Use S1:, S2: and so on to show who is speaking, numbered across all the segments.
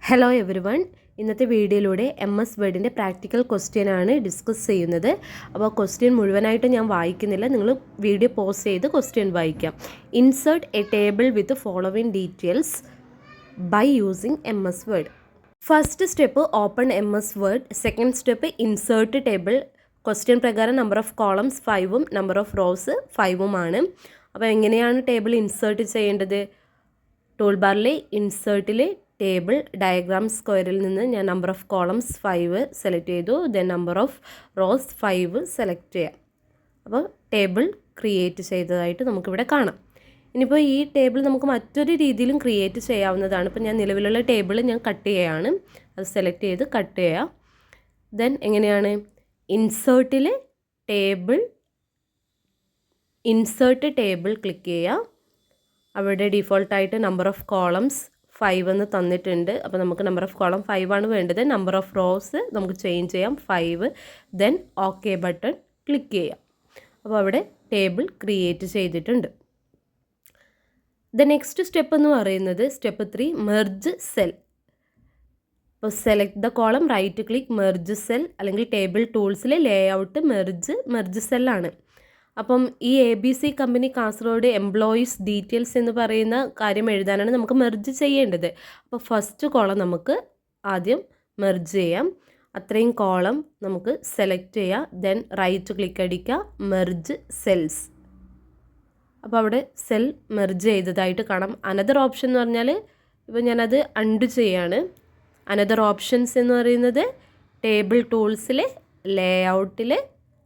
S1: Hello every one. ഇന്നത്തെ വീഡിയോയിലൂടെ MS വേർഡിൻ്റെ പ്രാക്ടിക്കൽ ക്വസ്റ്റ്യൻ ആണ് ഡിസ്കസ് ചെയ്യുന്നത്. അപ്പോൾ ക്വസ്റ്റ്യൻ മുഴുവനായിട്ട് ഞാൻ വായിക്കുന്നില്ല, നിങ്ങൾ വീഡിയോ പോസ് ചെയ്ത് ക്വസ്റ്റ്യൻ വായിക്കാം. Insert a table with following details by using MS word. First step open MS word. Second step insert table. Question പ്രകാരം നമ്പർ ഓഫ് കോളംസ് 5ഉം നമ്പർ ഓഫ് റോസ് 5ഉമാണ്. അപ്പോൾ എങ്ങനെയാണ് ടേബിൾ ഇൻസേർട്ട് ചെയ്യേണ്ടത്? Tool ബാറിൽ ഇൻസേർട്ടിൽ table diagram സ്ക്വയറിൽ നിന്ന് ഞാൻ നമ്പർ ഓഫ് കോളംസ് 5 സെലക്ട് ചെയ്തു. Then number of rose 5 select ചെയ്യാം. അപ്പോൾ ടേബിൾ ക്രിയേറ്റ് ചെയ്തതായിട്ട് നമുക്കിവിടെ കാണാം. ഇനിയിപ്പോൾ ഈ ടേബിൾ നമുക്ക് മറ്റൊരു രീതിയിലും ക്രിയേറ്റ് ചെയ്യാവുന്നതാണ്. ഇപ്പോൾ ഞാൻ നിലവിലുള്ള ടേബിൾ ഞാൻ കട്ട് ചെയ്യുകയാണ്. അത് സെലക്ട് ചെയ്ത് കട്ട് ചെയ്യാം. ദെൻ എങ്ങനെയാണ് ഇൻസേർട്ടിൽ ടേബിൾ, ഇൻസേർട്ട് ടേബിൾ ക്ലിക്ക് ചെയ്യുക. അവിടെ ഡിഫോൾട്ടായിട്ട് നമ്പർ ഓഫ് കോളംസ് 5 എന്ന് തന്നിട്ടുണ്ട്. അപ്പോൾ നമുക്ക് നമ്പർ ഓഫ് കോളം 5 ആണ് വേണ്ടത്. നമ്പർ ഓഫ് റോസ് നമുക്ക് ചേഞ്ച് ചെയ്യാം 5. ദെൻ ഓക്കെ ബട്ടൺ ക്ലിക്ക് ചെയ്യാം. അപ്പോൾ അവിടെ ടേബിൾ ക്രിയേറ്റ് ചെയ്തിട്ടുണ്ട്. ദ നെക്സ്റ്റ് സ്റ്റെപ്പ് എന്ന് പറയുന്നത് സ്റ്റെപ്പ് 3 മെർജ് സെൽ. അപ്പോൾ select the column, right click, merge cell, അല്ലെങ്കിൽ ടേബിൾ ടൂൾസിലെ ലേ ഔട്ട് മെർജ് സെല്ലാണ്. അപ്പം ഈ ABC company Kasaragod employees details എന്ന് പറയുന്ന കാര്യം എഴുതാനാണ് നമുക്ക് മെർജ് ചെയ്യേണ്ടത്. അപ്പോൾ ഫസ്റ്റ് കോളം നമുക്ക് ആദ്യം മെർജ് ചെയ്യാം. അത്രയും കോളം നമുക്ക് സെലക്ട് ചെയ്യാം. ദെൻ റൈറ്റ് ക്ലിക്ക് അടിക്കുക, മെർജ് സെൽസ്. അപ്പോൾ അവിടെ സെൽ മെർജ് ചെയ്തതായിട്ട് കാണാം. അനദർ ഓപ്ഷൻ എന്ന് പറഞ്ഞാൽ ഇപ്പോൾ ഞാനത് അൺഡു ചെയ്യാണ്. അനദർ ഓപ്ഷൻസ് എന്ന് പറയുന്നത് ടേബിൾ ടൂൾസിലെ ലേ ഔട്ടിൽ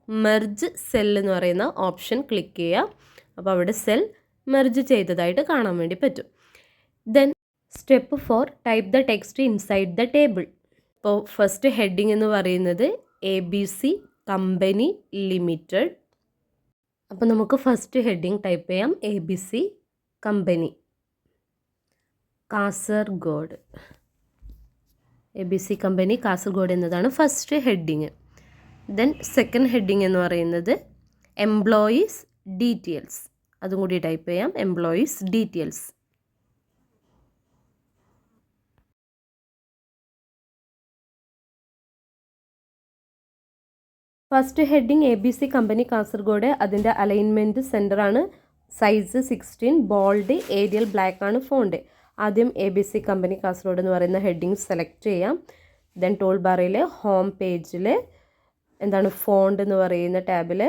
S1: മെർജ് സെൽ എന്ന് പറയുന്ന ഓപ്ഷൻ ക്ലിക്ക് ചെയ്യുക. അപ്പോൾ അവിടെ സെൽ മെർജ് ചെയ്തതായിട്ട് കാണാൻ വേണ്ടി പറ്റും. Then step 4 type the text inside the table. ഇപ്പോൾ ഫസ്റ്റ് ഹെഡിങ് എന്ന് പറയുന്നത് ABC കമ്പനി ലിമിറ്റഡ്. അപ്പോൾ നമുക്ക് ഫസ്റ്റ് ഹെഡിങ് ടൈപ്പ് ചെയ്യാം. ABC company Kasaragod. ABC company Kasaragod എന്നതാണ് first heading. Then second heading എന്ന് പറയുന്നത് എംപ്ലോയീസ് ഡീറ്റെയിൽസ്. അതും കൂടി ടൈപ്പ് ചെയ്യാം, employees details. First heading ABC company Kasaragod. അതിൻ്റെ അലൈൻമെൻറ്റ് സെൻറ്ററാണ്, സൈസ് 16, ബോൾഡ്, ഏരിയൽ ബ്ലാക്ക് ആണ് ഫോണ്ട്. ആദ്യം ABC കമ്പനി കാസർഗോഡ് എന്ന് പറയുന്ന ഹെഡിങ് സെലക്ട് ചെയ്യാം. ദെൻ ടൂൾ ബാറിൽ ഹോം പേജിൽ എന്താണ് ഫോണ്ട് എന്ന് പറയുന്ന ടാബിൽ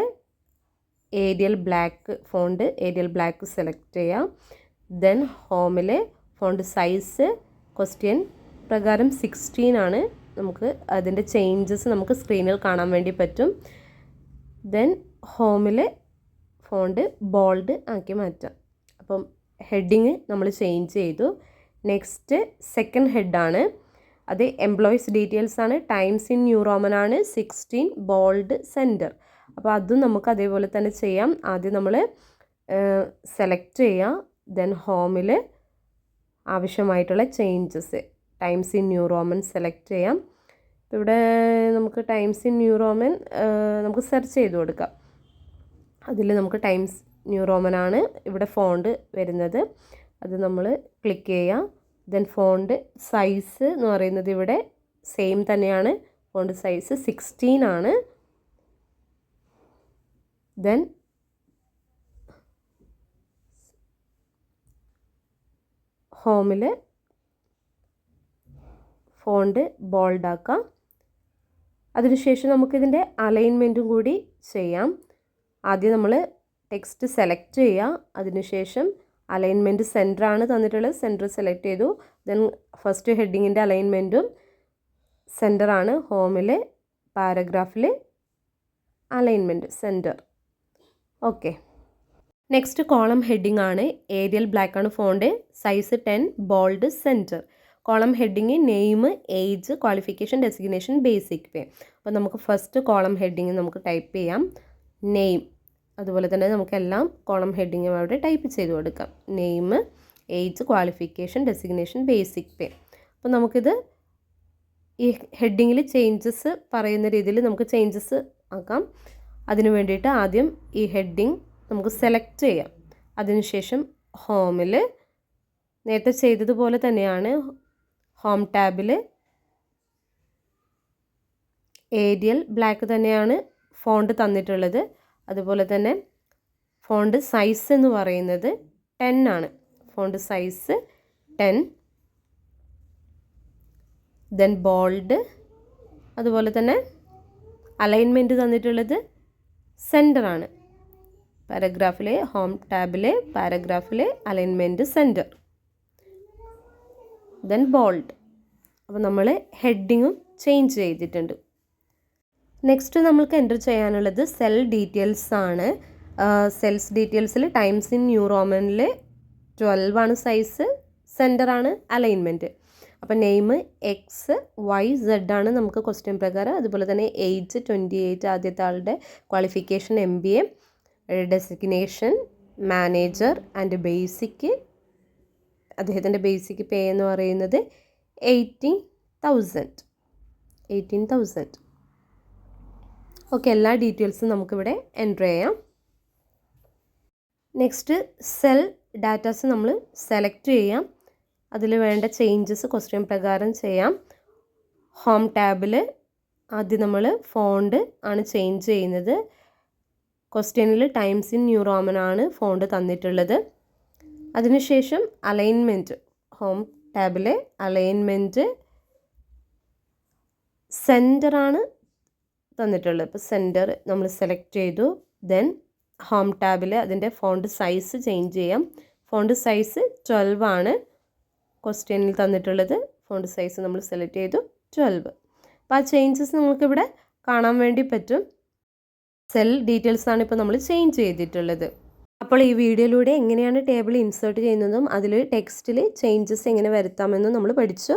S1: Arial black font, Arial black select ചെയ്യാം. ദെൻ ഹോമിൽ ഫോണ്ട് സൈസ് ക്വസ്റ്റ്യൻ പ്രകാരം 16 ആണ്. നമുക്ക് അതിൻ്റെ ചേഞ്ചസ് നമുക്ക് സ്ക്രീനിൽ കാണാൻ വേണ്ടി പറ്റും. ദെൻ ഹോമിൽ ഫോണ്ട് ബോൾഡ് ആക്കി മാറ്റാം. അപ്പം ഹെഡിങ് നമ്മൾ ചേഞ്ച് ചെയ്തു. നെക്സ്റ്റ് സെക്കൻഡ് ഹെഡാണ്. അത് എംപ്ലോയീസ് ഡീറ്റെയിൽസ് ആണ്. ടൈംസ് ഇൻ ന്യൂ റോമൻ ആണ്, 16, ബോൾഡ്, സെൻറ്റർ. അപ്പോൾ അതും നമുക്ക് അതേപോലെ തന്നെ ചെയ്യാം. ആദ്യം നമ്മൾ സെലക്ട് ചെയ്യാം. ദെൻ ഹോമിൽ ആവശ്യമായിട്ടുള്ള changes times in New Roman select ചെയ്യാം. ഇവിടെ നമുക്ക് ടൈംസ് ഇൻ ന്യൂ റോമൻ നമുക്ക് സെർച്ച് ചെയ്ത് കൊടുക്കാം. അതിൽ നമുക്ക് ടൈംസ് ന്യൂ റോമൻ ആണ് ഇവിടെ ഫോണ്ട് വരുന്നത്. അത് നമ്മൾ ക്ലിക്ക് ചെയ്യാം. ദെൻ ഫോണ്ട് സൈസ് എന്ന് പറയുന്നത് ഇവിടെ സെയിം തന്നെയാണ്. ഫോണ്ട് സൈസ് 16 ആണ്. ദെൻ ഹോമിൽ ഫോണ്ട് ബോൾഡ് ആക്കാം. അതിനുശേഷം നമുക്കിതിൻ്റെ അലൈൻമെൻറ്റും കൂടി ചെയ്യാം. ആദ്യം നമ്മൾ ടെക്സ്റ്റ് സെലക്ട് ചെയ്യുക. അതിനുശേഷം അലൈൻമെൻറ്റ് സെൻറ്ററാണ് തന്നിട്ടുള്ളത്, സെൻറ്റർ സെലക്ട് ചെയ്തു. ദെൻ ഫസ്റ്റ് ഹെഡിങ്ങിൻ്റെ അലൈൻമെൻറ്റും സെൻറ്ററാണ്. ഹോമിൽ പാരഗ്രാഫിൽ alignment centre. Okay. Next column heading ആണ്. ഏരിയൽ ബ്ലാക്ക് ആണ് font, size 10, bold, centre. Column heading name, age, qualification, designation, basic pay. അപ്പോൾ നമുക്ക് ഫസ്റ്റ് കോളം ഹെഡിങ് നമുക്ക് ടൈപ്പ് ചെയ്യാം, നെയിം. അതുപോലെ തന്നെ നമുക്കെല്ലാം കോളം ഹെഡിങ്ങും അവിടെ ടൈപ്പ് ചെയ്ത് കൊടുക്കാം. Name, age, qualification, designation, basic pay. അപ്പോൾ നമുക്കിത് ഈ ഹെഡിങ്ങിൽ ചേഞ്ചസ് പറയുന്ന രീതിയിൽ നമുക്ക് ചേഞ്ചസ് ആക്കാം. അതിന് വേണ്ടിയിട്ട് ആദ്യം ഈ ഹെഡിങ് നമുക്ക് സെലക്ട് ചെയ്യാം. അതിനുശേഷം ഹോമിൽ നേരത്തെ ചെയ്തതുപോലെ തന്നെയാണ് ഹോം ടാബിൽ ഏരിയൽ ബ്ലാക്ക് തന്നെയാണ് ഫോണ്ട് തന്നിട്ടുള്ളത്. അതുപോലെ തന്നെ ഫോണ്ട് സൈസ് എന്ന് പറയുന്നത് 10 ആണ്. Font size 10. Then bold. അതുപോലെ തന്നെ അലൈൻമെൻറ്റ് തന്നിട്ടുള്ളത് സെൻറ്ററാണ്. പാരഗ്രാഫിലെ ഹോം ടാബിലെ പാരഗ്രാഫിലെ അലൈൻമെൻറ്റ് സെൻറ്റർ. Then bold. അപ്പോൾ നമ്മൾ ഹെഡിങ്ങും ചേഞ്ച് ചെയ്തിട്ടുണ്ട്. നെക്സ്റ്റ് നമ്മൾക്ക് എൻ്റർ ചെയ്യാനുള്ളത് സെൽ ഡീറ്റെയിൽസ് ആണ്. സെൽസ് ഡീറ്റെയിൽസിൽ ടൈംസ് ഇൻ ന്യൂ റോമനിൽ 12 ആണ് സൈസ്, സെൻറ്ററാണ് അലൈൻമെൻറ്റ്. അപ്പോൾ നെയിം XYZ ആണ് നമുക്ക് ക്വസ്റ്റ്യൻ പ്രകാരം. അതുപോലെ തന്നെ ഏജ് 28, ആദ്യത്തെ ആളുടെ qualification MBA, designation manager and basic, അദ്ദേഹത്തിൻ്റെ ബേസിക് പേ എന്ന് പറയുന്നത് 18,000. ഓക്കെ, എല്ലാ ഡീറ്റെയിൽസും നമുക്കിവിടെ എൻ്റർ ചെയ്യാം. നെക്സ്റ്റ് സെൽ ഡാറ്റാസ് നമ്മൾ സെലക്ട് ചെയ്യാം. അതിൽ വേണ്ട ചേഞ്ചസ് ക്വസ്റ്റ്യൻ പ്രകാരം ചെയ്യാം. ഹോം ടാബിൽ ആദ്യം നമ്മൾ ഫോണ്ട് ആണ് ചേഞ്ച് ചെയ്യുന്നത്. ക്വസ്റ്റ്യനിൽ ടൈംസ് ഇൻ ന്യൂ റോമൻ ആണ് ഫോണ്ട് തന്നിട്ടുള്ളത്. അതിനുശേഷം അലൈൻമെൻറ്റ്, ഹോം ടാബിലെ അലൈൻമെൻറ്റ് സെൻറ്ററാണ് തന്നിട്ടുള്ളത്. ഇപ്പോൾ സെൻറ്റർ നമ്മൾ സെലക്ട് ചെയ്തു. ദെൻ ഹോം ടാബിൽ അതിൻ്റെ ഫോണ്ട് സൈസ് ചേഞ്ച് ചെയ്യാം. ഫോണ്ട് സൈസ് 12 ആണ് ക്വസ്റ്റ്യനിൽ തന്നിട്ടുള്ളത്. ഫോണ്ട് സൈസ് നമ്മൾ സെലക്ട് ചെയ്തു 12. അപ്പോൾ ആ ചേഞ്ചസ് നമുക്കിവിടെ കാണാൻ വേണ്ടി പറ്റും. സെൽ ഡീറ്റെയിൽസ് ആണ് ഇപ്പോൾ നമ്മൾ ചേഞ്ച് ചെയ്തിട്ടുള്ളത്. അപ്പോൾ ഈ വീഡിയോയിലൂടെ എങ്ങനെയാണ് ടേബിൾ ഇൻസേർട്ട് ചെയ്യുന്നതും അതിൽ ടെക്സ്റ്റിൽ ചേഞ്ചസ് എങ്ങനെ വരുത്താമെന്നും നമ്മൾ പഠിച്ചു.